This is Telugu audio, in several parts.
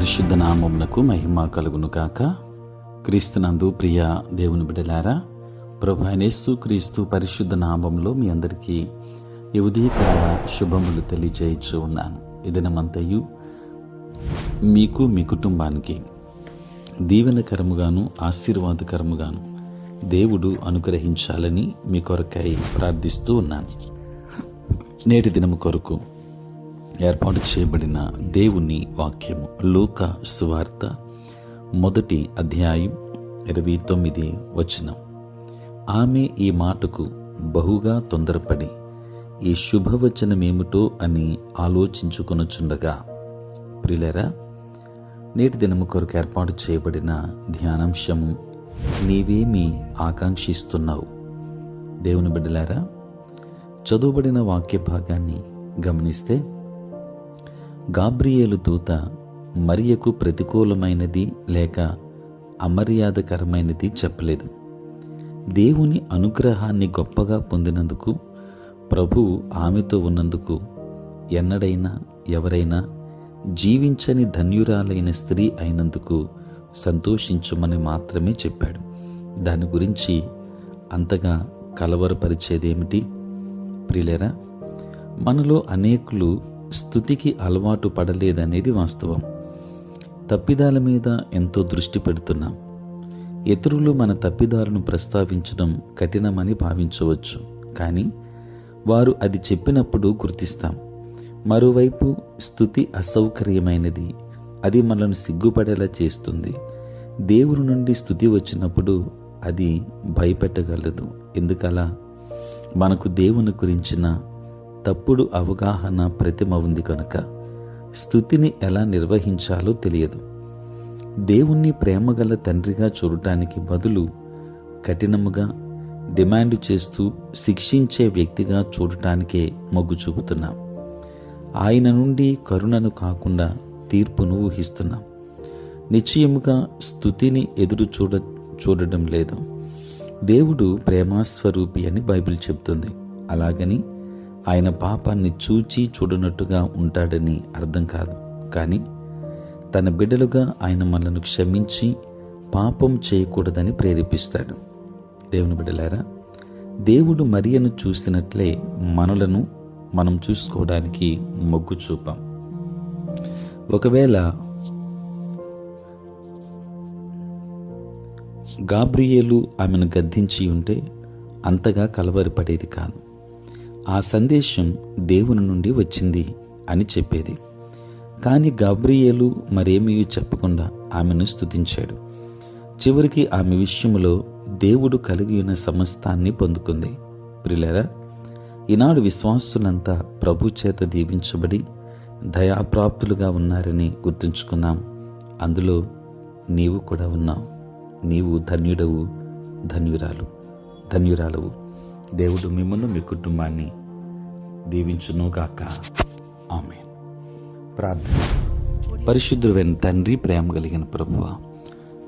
పరిశుద్ధ నామమునకు మహిమ కలుగును గాక. క్రీస్తునందు ప్రియ దేవుని బిడ్డలారా, ప్రభు అయిన యేసు క్రీస్తు పరిశుద్ధ నామంలో మీ అందరికీ ఈ ఉదయకాల శుభములు తెలియజేయచ్చు ఉన్నాను. ఈ దినమంతయు మీకు మీ కుటుంబానికి దీవెనకరముగాను ఆశీర్వాదకరముగాను దేవుడు అనుగ్రహించాలని మీ కొరకై ప్రార్థిస్తూ ఉన్నాను. నేటి దినము కొరకు ఏర్పాటు చేయబడిన దేవుని వాక్యము లూకా సువార్త 1వ అధ్యాయం 29వ వచనం. ఆమె ఈ మాటకు బహుగా తొందరపడి ఈ శుభవచనమేమిటో అని ఆలోచించుకొనుచుండగా, ప్రియులారా, నేటి దినము కొరకు ఏర్పాటు చేయబడిన ధ్యానాంశము నీవేమి ఆకాంక్షిస్తున్నావు? దేవుని బిడ్డలారా, చదువుబడిన వాక్య భాగాన్ని గమనిస్తే, గాబ్రియేలు దూత మరియకు ప్రతికూలమైనది లేక అమర్యాదకరమైనది చెప్పలేదు. దేవుని అనుగ్రహాన్ని గొప్పగా పొందినందుకు, ప్రభువు ఆమెతో ఉన్నందుకు ఎన్నడైనా ఎవరైనా జీవించని ధన్యురాలైన స్త్రీ అయినందుకు సంతోషించమని మాత్రమే చెప్పాడు. దాని గురించి అంతగా కలవరపరిచేదేమిటి? ప్రియులారా, మనలో అనేకులు స్తుతికి అలవాటు పడలేదనేది వాస్తవం. తప్పిదాల మీద ఎంతో దృష్టి పెడుతున్నాం. ఇతరులు మన తప్పిదాలను ప్రస్తావించడం కఠినమని భావించవచ్చు, కానీ వారు అది చెప్పినప్పుడు గుర్తిస్తాం. మరోవైపు స్తుతి అసౌకర్యమైనది, అది మనల్ని సిగ్గుపడేలా చేస్తుంది. దేవుని నుండి స్తుతి వచ్చినప్పుడు అది భయపెట్టగలదు. ఎందుకలా? మనకు దేవుని గురించిన తప్పుడు అవగాహన ప్రతిమ ఉంది కనుక స్తుతిని ఎలా నిర్వహించాలో తెలియదు. దేవుణ్ణి ప్రేమగల తండ్రిగా చూడటానికి బదులు కఠినముగా డిమాండ్ చేస్తూ శిక్షించే వ్యక్తిగా చూడటానికే మొగ్గు చూపుతున్నాం. ఆయన నుండి కరుణను కాకుండా తీర్పును ఊహిస్తున్నాం. నిశ్చయముగా స్తుతిని ఎదురు చూడడం లేదు. దేవుడు ప్రేమాస్వరూపి అని బైబిల్ చెబుతుంది. అలాగని ఆయన పాపాన్ని చూచి చూడనట్టుగా ఉంటాడని అర్థం కాదు. కానీ తన బిడ్డలుగా ఆయన మనల్ని క్షమించి పాపం చేయకూడదని ప్రేరేపిస్తాడు. దేవుని బిడ్డలారా, దేవుడు మరియను చూసినట్లే మనలను మనం చూసుకోవడానికి మొగ్గు చూపాం. ఒకవేళ గాబ్రియేలు ఆమెను గద్దించి ఉంటే అంతగా కలవరపడేది కాదు. ఆ సందేశం దేవుని నుండి వచ్చింది అని చెప్పేది. కానీ గాబ్రియేలు మరేమీ చెప్పకుండా ఆమెను స్తుతించాడు. చివరికి ఆమె విషయంలో దేవుడు కలిగి ఉన్న సమస్తాన్ని పొందుకుంది. ప్రియులారా, ఈనాడు విశ్వాసులంతా ప్రభు చేత దీవించబడి దయాప్రాప్తులుగా ఉన్నారని గుర్తుంచుకుందాం. అందులో నీవు కూడా ఉన్నావు. నీవు ధన్యుడవు, ధన్యురాలవు. దేవుడు మిమ్మల్ని మీ కుటుంబాన్ని దీవించునుగాక. ఆమేన్. ప్రార్థన. పరిశుద్ధుడైన తండ్రి, ప్రేమ కలిగిన ప్రభువా,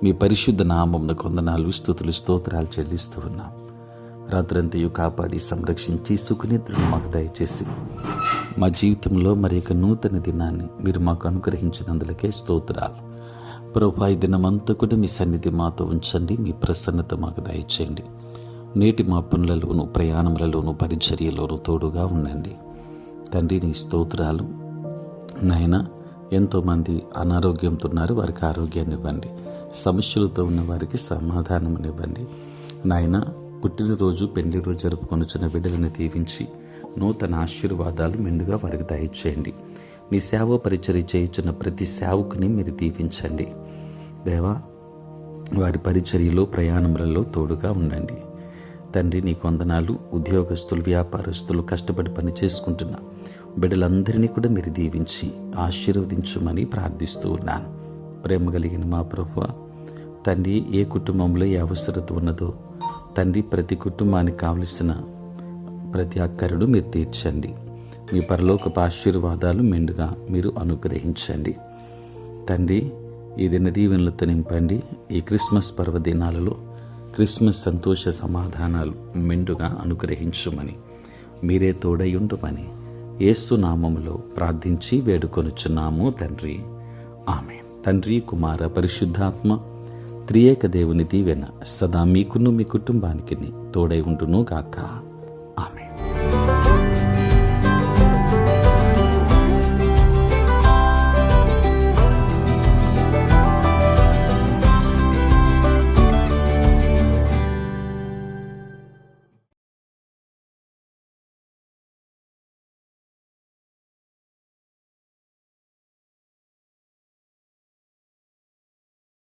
మీ పరిశుద్ధ నామమునకు వందనాలు, స్తుతులు, స్తోత్రాలు చెల్లిస్తూ ఉన్నాం. రాత్రంతయు కాపాడి సంరక్షించి సుఖనిద్రను మాకు దయచేసి మా జీవితంలో మరి ఒక నూతన దినాన్ని మీరు మాకు అనుగ్రహించినందులకే స్తోత్రాలు. ప్రభువా, ఈ దినమంతా కూడా మీ సన్నిధి మాతో ఉంచండి. మీ ప్రసన్నత మాకు దయచేయండి. నేటి మా పనులలోను, ప్రయాణములలోను, పరిచర్యలోను తోడుగా ఉండండి. తండ్రి, నీ స్తోత్రాలు. నాయన, ఎంతోమంది అనారోగ్యంతో ఉన్నారు, వారికి ఆరోగ్యాన్ని ఇవ్వండి. సమస్యలతో ఉన్న వారికి సమాధానమునివ్వండి. నాయన, పుట్టినరోజు, పెళ్లి రోజు జరుపుకొనుచున్న బిడ్డలను దీవించి నూతన ఆశీర్వాదాలు మెండుగా వారికి దయచేయండి. మీ సేవ పరిచర్య చేయుచున్న ప్రతి సేవకుని మీరు దీవించండి. దేవా, వారి పరిచర్యలో, ప్రయాణములలో తోడుగా ఉండండి. తండ్రి, నీ వందనాలు. ఉద్యోగస్తులు, వ్యాపారస్తులు, కష్టపడి పని చేసుకుంటున్న బిడ్డలందరినీ కూడా మీరు దీవించి ఆశీర్వదించమని ప్రార్థిస్తూ ఉన్నాను. ప్రేమ కలిగిన మా ప్రభువా, తండ్రి, ఏ కుటుంబంలో ఏ అవసరత ఉన్నదో తండ్రి, ప్రతి కుటుంబానికి కావలసిన ప్రతి అక్కరను మీరు తీర్చండి. మీ పరలోకపు ఆశీర్వాదాలు మెండుగా మీరు అనుగ్రహించండి. తండ్రి, ఈ దిన దీవెనలతో నింపండి. ఈ క్రిస్మస్ పర్వదినాలలో క్రిస్మస్ సంతోష సమాధానాలు మెండుగా అనుగ్రహించుమని, మీరే తోడై ఉండుమని యేసు నామములో ప్రార్థించి వేడుకొనుచున్నాము తండ్రి. ఆమేన్. తండ్రి, కుమార, పరిశుద్ధాత్మ త్రియేక దేవుని దీవెన సదా మీకును మీ కుటుంబానికి తోడై ఉంటును గాక. ఆమేన్.